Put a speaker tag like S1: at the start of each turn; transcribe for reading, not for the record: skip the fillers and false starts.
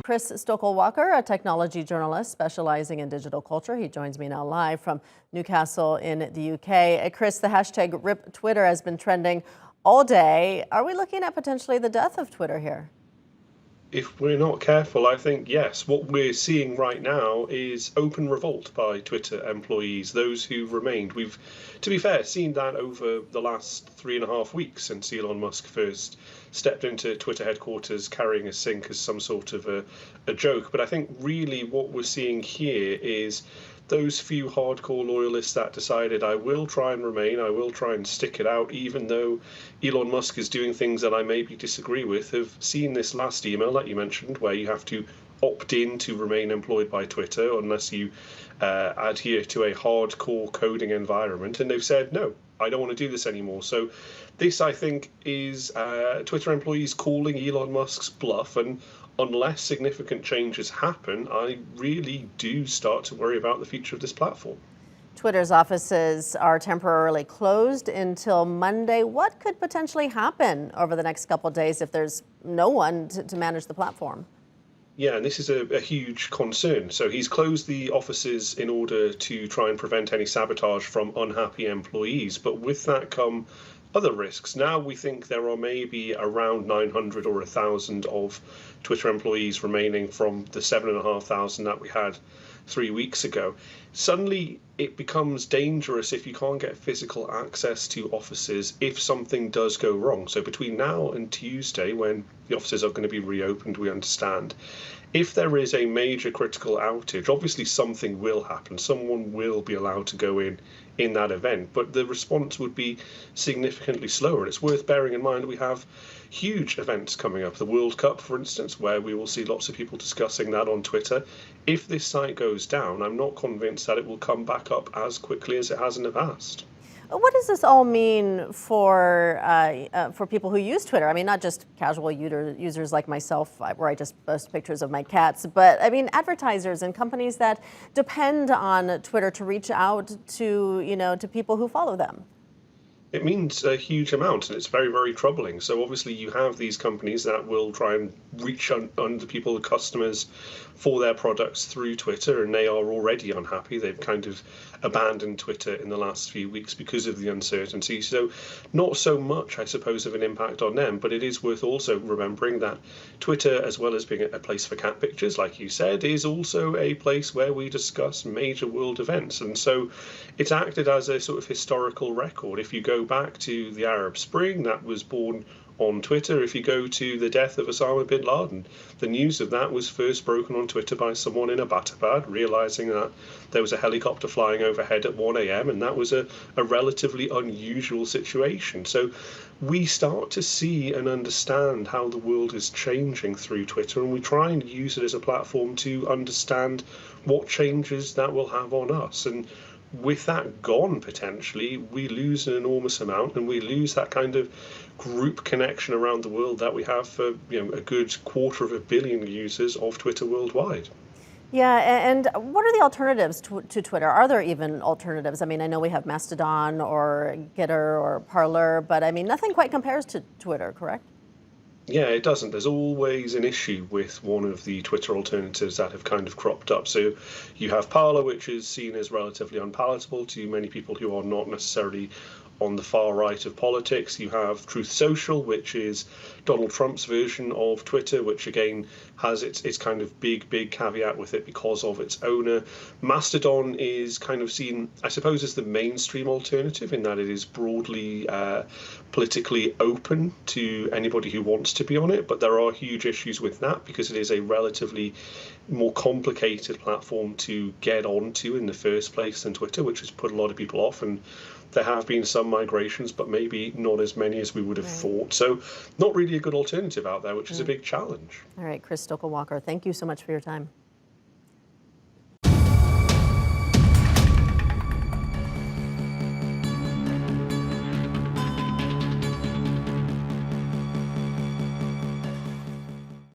S1: Chris Stokel-walker, a technology journalist specializing in digital culture. He joins me now live from Newcastle in the UK. Chris, the hashtag RIP Twitter has been trending all day. Are we looking at potentially the death of Twitter here?
S2: If we're not careful, I think yes. What we're seeing right now is open revolt by Twitter employees, those who remained. We've, to be fair, seen that over the last 3.5 weeks since Elon Musk first stepped into Twitter headquarters carrying a sink as some sort of a joke. But I think really what we're seeing here is those few hardcore loyalists that decided, I will try and remain, I will try and stick it out, even though Elon Musk is doing things that I maybe disagree with, have seen this last email that you mentioned, where you have to opt in to remain employed by Twitter unless you adhere to a hardcore coding environment. And they've said, no, I don't want to do this anymore. So this, I think, is Twitter employees calling Elon Musk's bluff. And unless significant changes happen, I really do start to worry about the future of this platform.
S1: Twitter's offices are temporarily closed until Monday. What could potentially happen over the next couple of days if there's no one to manage the platform?
S2: Yeah, and this is a huge concern. So he's closed the offices in order to try and prevent any sabotage from unhappy employees. But with that come other risks. Now we think there are maybe around 900 or 1,000 of Twitter employees remaining from the 7,500 that we had 3 weeks ago. Suddenly it becomes dangerous if you can't get physical access to offices if something does go wrong. So between now and Tuesday, when the offices are going to be reopened, we understand, if there is a major critical outage, obviously something will happen. Someone will be allowed to go in that event, but the response would be significantly slower. And it's worth bearing in mind we have huge events coming up. The World Cup, for instance, where we will see lots of people discussing that on Twitter. If this site goes down, I'm not convinced that it will come back up as quickly as it has in the past.
S1: What does this all mean for people who use Twitter? I mean, not just casual users like myself, where I just post pictures of my cats, but I mean, advertisers and companies that depend on Twitter to reach out to, to people who follow them.
S2: It means a huge amount, and it's very, very troubling. So obviously you have these companies that will try and reach under people, the customers, for their products through Twitter, and they are already unhappy. They've kind of abandoned Twitter in the last few weeks because of the uncertainty. So not so much, I suppose, of an impact on them, but it is worth also remembering that Twitter, as well as being a place for cat pictures, like you said, is also a place where we discuss major world events. And so it's acted as a sort of historical record. If you go back to the Arab Spring, that was born on Twitter. If you go to the death of Osama bin Laden, the news of that was first broken on Twitter by someone in Abbottabad, realizing that there was a helicopter flying overhead at 1 a.m. and that was a relatively unusual situation. So we start to see and understand how the world is changing through Twitter, and we try and use it as a platform to understand what changes that will have on us. And with that gone, potentially, we lose an enormous amount, and we lose that kind of group connection around the world that we have for a good 250 million users of Twitter worldwide.
S1: Yeah, and what are the alternatives to Twitter? Are there even alternatives? I mean, I know we have Mastodon or Gitter or Parler, but I mean, nothing quite compares to Twitter, correct?
S2: Yeah, it doesn't. There's always an issue with one of the Twitter alternatives that have kind of cropped up. So you have Parler, which is seen as relatively unpalatable to many people who are not necessarily on the far right of politics. You have Truth Social, which is Donald Trump's version of Twitter, which again has its kind of big caveat with it because of its owner. Mastodon is kind of seen, I suppose, as the mainstream alternative in that it is broadly politically open to anybody who wants to be on it, but there are huge issues with that because it is a relatively more complicated platform to get onto in the first place than Twitter, which has put a lot of people off. And there have been some migrations, but maybe not as many as we would have thought. So not really a good alternative out there, which is a big challenge.
S1: All right, Chris Stokel-walker, thank you so much for your time.